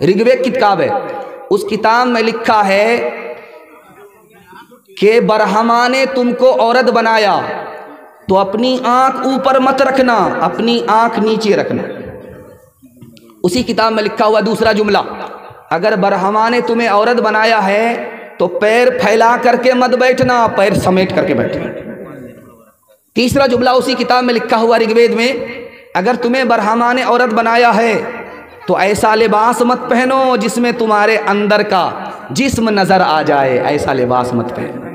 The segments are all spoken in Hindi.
ऋग्वेद की किताब है, उस किताब में लिखा है कि ब्रह्मा ने तुमको औरत बनाया तो अपनी आंख ऊपर मत रखना, अपनी आंख नीचे रखना। उसी किताब में लिखा हुआ दूसरा जुमला, अगर ब्रह्मा ने तुम्हें औरत बनाया है तो पैर फैला करके मत बैठना, पैर समेट करके बैठना। तीसरा जुमला उसी किताब में लिखा हुआ ऋग्वेद में, अगर तुम्हें ब्रह्मा ने औरत बनाया है तो ऐसा लिबास मत पहनो जिसमें तुम्हारे अंदर का जिस्म नजर आ जाए, ऐसा लिबास मत पहनो।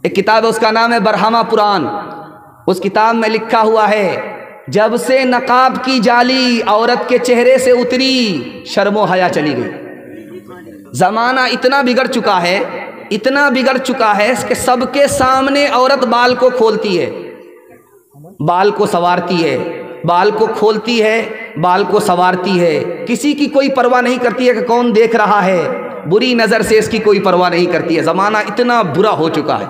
एक किताब है उसका नाम है ब्रह्मा पुराण। उस किताब में लिखा हुआ है, जब से नकाब की जाली औरत के चेहरे से उतरी शर्मो हया चली गई। जमाना इतना बिगड़ चुका है, इतना बिगड़ चुका है कि सबके सामने औरत बाल को खोलती है, बाल को संवारती है, बाल को खोलती है, बाल को संवारती है। किसी की कोई परवाह नहीं करती है कि कौन देख रहा है, बुरी नज़र से इसकी कोई परवाह नहीं करती है। ज़माना इतना बुरा हो चुका है।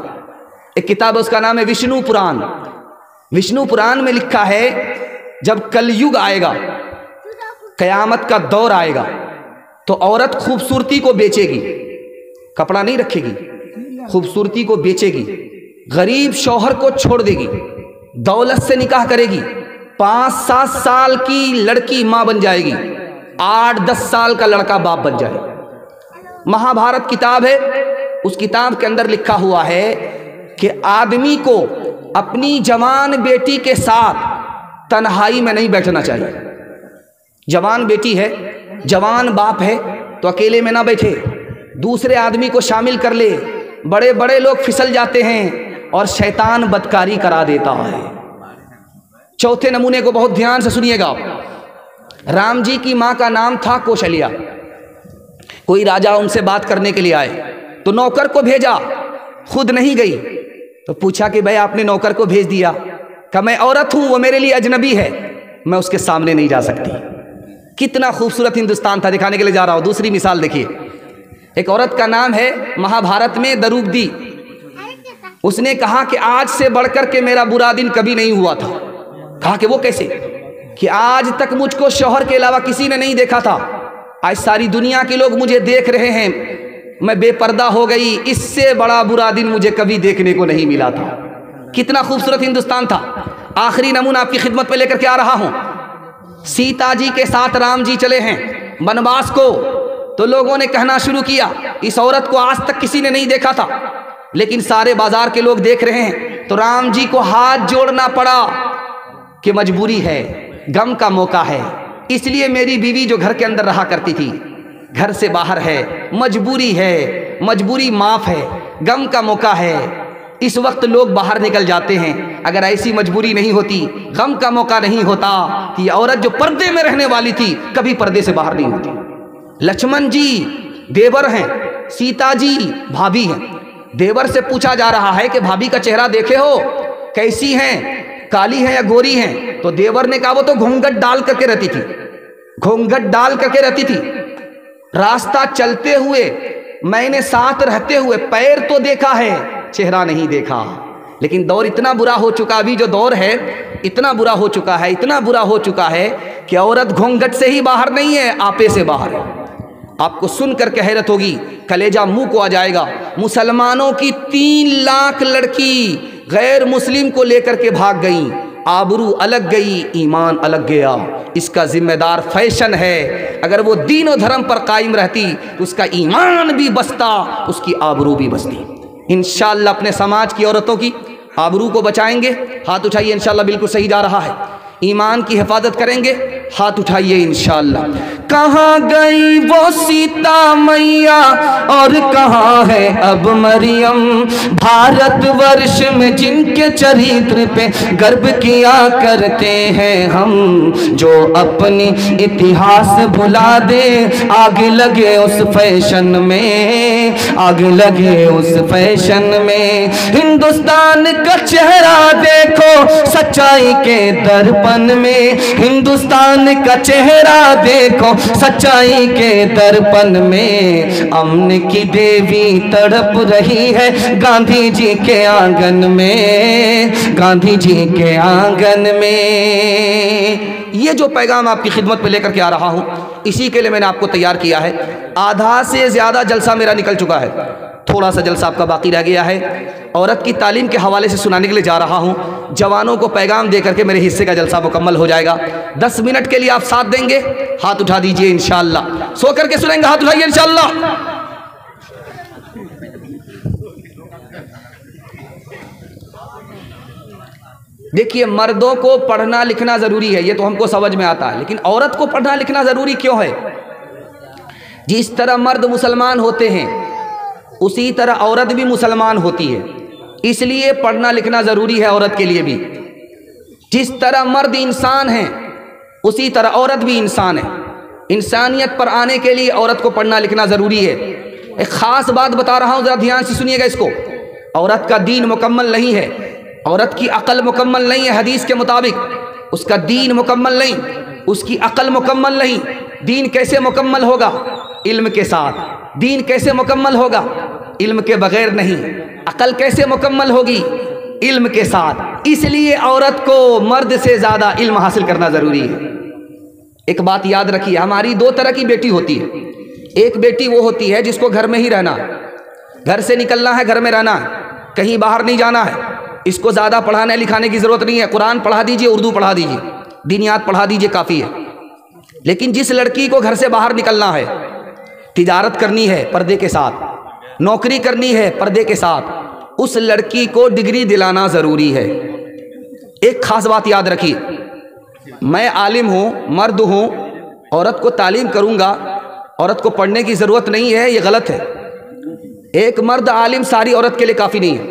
एक किताब है उसका नाम है विष्णु पुराण। विष्णु पुराण में लिखा है, जब कलयुग आएगा, कयामत का दौर आएगा, तो औरत खूबसूरती को बेचेगी, कपड़ा नहीं रखेगी, खूबसूरती को बेचेगी, गरीब शौहर को छोड़ देगी, दौलत से निकाह करेगी, 5-7 साल की लड़की माँ बन जाएगी, 8-10 साल का लड़का बाप बन जाएगा। महाभारत किताब है, उस किताब के अंदर लिखा हुआ है कि आदमी को अपनी जवान बेटी के साथ तन्हाई में नहीं बैठना चाहिए। जवान बेटी है, जवान बाप है तो अकेले में ना बैठे, दूसरे आदमी को शामिल कर ले। बड़े बड़े लोग फिसल जाते हैं और शैतान बदकारी करा देता है। चौथे नमूने को बहुत ध्यान से सुनिएगा। राम जी की मां का नाम था कौशल्या। कोई राजा उनसे बात करने के लिए आए तो नौकर को भेजा, खुद नहीं गई। तो पूछा कि भाई आपने नौकर को भेज दिया, कहा मैं औरत हूं, वो मेरे लिए अजनबी है, मैं उसके सामने नहीं जा सकती। कितना खूबसूरत हिंदुस्तान था, दिखाने के लिए जा रहा हूं। दूसरी मिसाल देखिए, एक औरत का नाम है महाभारत में द्रौपदी। उसने कहा कि आज से बढ़कर के मेरा बुरा दिन कभी नहीं हुआ था। कहा कि वो कैसे? कि आज तक मुझको शौहर के अलावा किसी ने नहीं देखा था, आज सारी दुनिया के लोग मुझे देख रहे हैं, मैं बेपर्दा हो गई, इससे बड़ा बुरा दिन मुझे कभी देखने को नहीं मिला था। कितना खूबसूरत हिंदुस्तान था। आखिरी नमूना आपकी खिदमत पे लेकर के आ रहा हूं। सीता जी के साथ राम जी चले हैं वनवास को, तो लोगों ने कहना शुरू किया इस औरत को आज तक किसी ने नहीं देखा था, लेकिन सारे बाजार के लोग देख रहे हैं। तो राम जी को हाथ जोड़ना पड़ा कि मजबूरी है, गम का मौका है, इसलिए मेरी बीवी जो घर के अंदर रहा करती थी घर से बाहर है, मजबूरी है, मजबूरी माफ है, गम का मौका है, इस वक्त लोग बाहर निकल जाते हैं। अगर ऐसी मजबूरी नहीं होती, गम का मौका नहीं होता, कि औरत जो पर्दे में रहने वाली थी कभी पर्दे से बाहर नहीं होती। लक्ष्मण जी देवर हैं, सीता जी भाभी हैं। देवर से पूछा जा रहा है कि भाभी का चेहरा देखे हो, कैसी हैं, काली हैं या गोरी हैं? तो देवर ने कहा वो तो घूंघट डाल करके रहती थी, घूंघट डाल करके रहती थी। रास्ता चलते हुए मैंने साथ रहते हुए पैर तो देखा है, चेहरा नहीं देखा। लेकिन दौर इतना बुरा हो चुका, अभी जो दौर है इतना बुरा हो चुका है, इतना बुरा हो चुका है कि औरत घूंघट से ही बाहर नहीं है, आपे से बाहर है। आपको सुनकर के हैरत होगी, कलेजा मुंह को आ जाएगा। मुसलमानों की 3 लाख लड़की गैर मुस्लिम को लेकर के भाग गई, आबरू अलग गई, ईमान अलग गया। इसका जिम्मेदार फैशन है। अगर वो दीन और धर्म पर कायम रहती तो उसका ईमान भी बचता, उसकी आबरू भी बचती। इंशाअल्लाह अपने समाज की औरतों की आबरू को बचाएंगे। हाथ उठाइए, इंशाअल्लाह बिल्कुल सही जा रहा है। ईमान की हिफाजत करेंगे, हाथ उठाइए इंशाअल्लाह। कहाँ गई वो सीता मैया और कहाँ है अब मरियम, भारतवर्ष में जिनके चरित्र पे गर्व किया करते हैं हम, जो अपनी इतिहास भुला दे, आगे लगे उस फैशन में, आगे लगे उस फैशन में। हिंदुस्तान का चेहरा देखो सच्चाई के दर्पण में, हिंदुस्तान का चेहरा देखो सच्चाई के दर्पण में। अमन की देवी तड़प रही है गांधी जी के आंगन में, गांधी जी के आंगन में। ये जो पैगाम आपकी खिदमत में लेकर के आ रहा हूँ, इसी के लिए मैंने आपको तैयार किया है। आधा से ज़्यादा जलसा मेरा निकल चुका है, थोड़ा सा जलसा आपका बाकी रह गया है। औरत की तालीम के हवाले से सुनाने के लिए जा रहा हूँ। जवानों को पैगाम दे करके मेरे हिस्से का जलसा मुकम्मल हो जाएगा। 10 मिनट के लिए आप साथ देंगे, हाथ उठा दीजिए इंशाअल्लाह। सो करके सुनेंगे, हाथ उठाइए इंशाअल्लाह। देखिए, मर्दों को पढ़ना लिखना ज़रूरी है, ये तो हमको समझ में आता है, लेकिन औरत को पढ़ना लिखना ज़रूरी क्यों है? जिस तरह मर्द मुसलमान होते हैं उसी तरह औरत भी मुसलमान होती है, इसलिए पढ़ना लिखना ज़रूरी है औरत के लिए भी। जिस तरह मर्द इंसान है उसी तरह औरत भी इंसान है। इंसानियत पर आने के लिए औरत को पढ़ना लिखना ज़रूरी है। एक ख़ास बात बता रहा हूँ, ज़रा ध्यान से सुनिएगा इसको। औरत का दीन मुकम्मल नहीं है, औरत की अक़ल मुकम्मल नहीं है हदीस के मुताबिक, उसका दीन मुकम्मल नहीं, उसकी अक़ल मुकम्मल नहीं। दीन कैसे मुकम्मल होगा? इल्म के साथ। दीन कैसे मुकम्मल होगा? इल्म के बगैर नहीं। अक़ल कैसे मुकम्मल होगी? इल्म के साथ। इसलिए औरत को मर्द से ज़्यादा इल्म हासिल करना ज़रूरी है। एक बात याद रखिए, हमारी 2 तरह की बेटी होती है। एक बेटी वो होती है जिसको घर में ही रहना, घर से निकलना है, घर में रहना है, कहीं बाहर नहीं जाना है। इसको ज़्यादा पढ़ाने लिखाने की ज़रूरत नहीं है, कुरान पढ़ा दीजिए, उर्दू पढ़ा दीजिए, दीनियात पढ़ा दीजिए, काफ़ी है। लेकिन जिस लड़की को घर से बाहर निकलना है, तिजारत करनी है पर्दे के साथ, नौकरी करनी है पर्दे के साथ, उस लड़की को डिग्री दिलाना ज़रूरी है। एक ख़ास बात याद रखिए, मैं आलिम हूँ, मर्द हूँ, औरत को तालीम करूँगा, औरत को पढ़ने की ज़रूरत नहीं है, ये गलत है। एक मर्द आलिम सारी औरत के लिए काफ़ी नहीं है,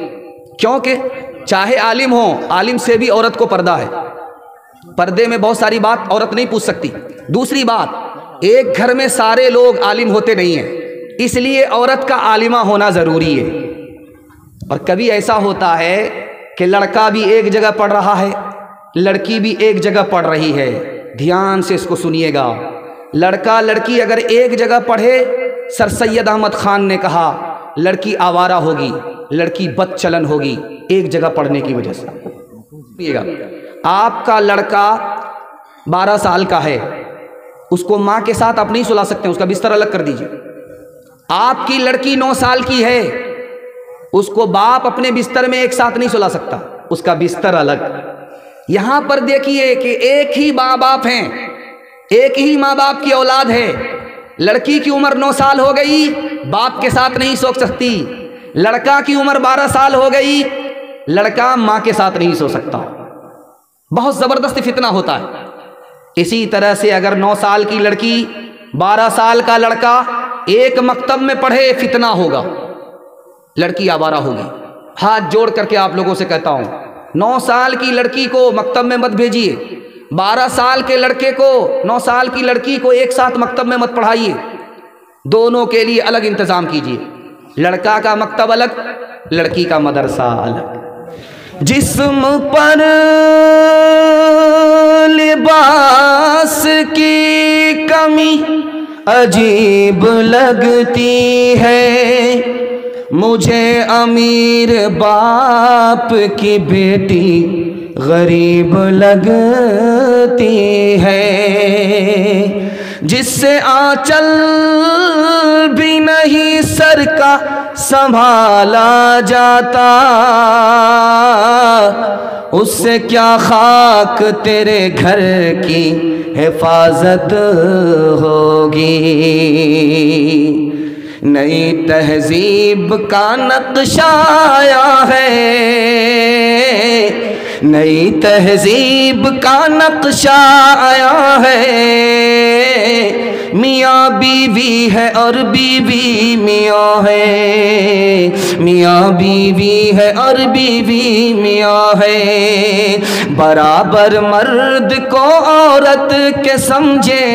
क्योंकि चाहे आलिम हो, आलिम से भी औरत को पर्दा है। पर्दे में बहुत सारी बात औरत नहीं पूछ सकती। दूसरी बात, एक घर में सारे लोग आलिम होते नहीं हैं, इसलिए औरत का आलिमा होना ज़रूरी है। और कभी ऐसा होता है कि लड़का भी एक जगह पढ़ रहा है, लड़की भी एक जगह पढ़ रही है। ध्यान से इसको सुनिएगा। लड़का लड़की अगर एक जगह पढ़े, सर सैयद अहमद खान ने कहा, लड़की आवारा होगी, लड़की बदचलन होगी, एक जगह पढ़ने की वजह से। सुनिएगा, आपका लड़का 12 साल का है, उसको माँ के साथ आप नहीं सुला सकते, उसका बिस्तर अलग कर दीजिए। आपकी लड़की 9 साल की है, उसको बाप अपने बिस्तर में एक साथ नहीं सुला सकता, उसका बिस्तर अलग। यहां पर देखिए कि एक ही माँ बाप हैं, एक ही माँ बाप की औलाद है। लड़की की उम्र 9 साल हो गई, बाप के साथ नहीं सो सकती। लड़का की उम्र 12 साल हो गई, लड़का माँ के साथ नहीं सो सकता। बहुत ज़बरदस्त फितना होता है। इसी तरह से अगर 9 साल की लड़की 12 साल का लड़का एक मकतब में पढ़े, फितना होगा, लड़की आवारा होगी। हाथ जोड़ करके आप लोगों से कहता हूँ, 9 साल की लड़की को मकतब में मत भेजिए, 12 साल के लड़के को, 9 साल की लड़की को एक साथ मकतब में मत पढ़ाइए, दोनों के लिए अलग इंतज़ाम कीजिए। लड़का का मकतब अलग, लड़की का मदरसा अलग। जिस्म पर लिबास की कमी अजीब लगती है, मुझे अमीर बाप की बेटी गरीब लगती है। जिससे आंचल भी नहीं सर का संभाला जाता, उससे क्या खाक तेरे घर की हिफाजत होगी। नई तहजीब का नक्शा आया है, नई तहजीब का नक्शा आया है। मियाँ बीवी है और बीवी मियाँ है, मियाँ बीवी है और बीवी मियाँ है। बराबर मर्द को औरत के समझे,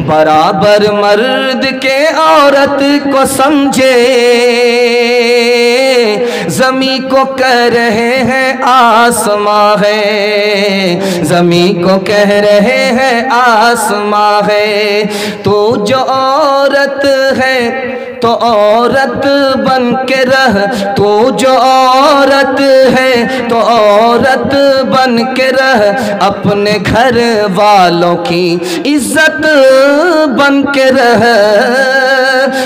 बराबर मर्द के औरत को समझे। ज़मी को कह रहे हैं आसमां है, ज़मी को कह रहे हैं आसमां है। तो जो औरत है तो औरत बन के रह, तो जो औरत है तो औरत बन के रह, अपने घर वालों की इज्जत बन के रह।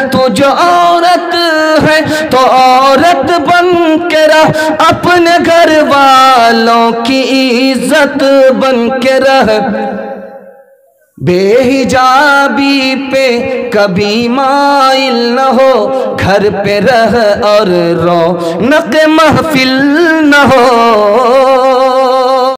तो जो औरत है तो औरत बन के रह, अपने घर वालों की इज्जत बन के रह। बेहिजाबी पे कभी माइल न हो, घर पे रह और रौनक महफिल न हो।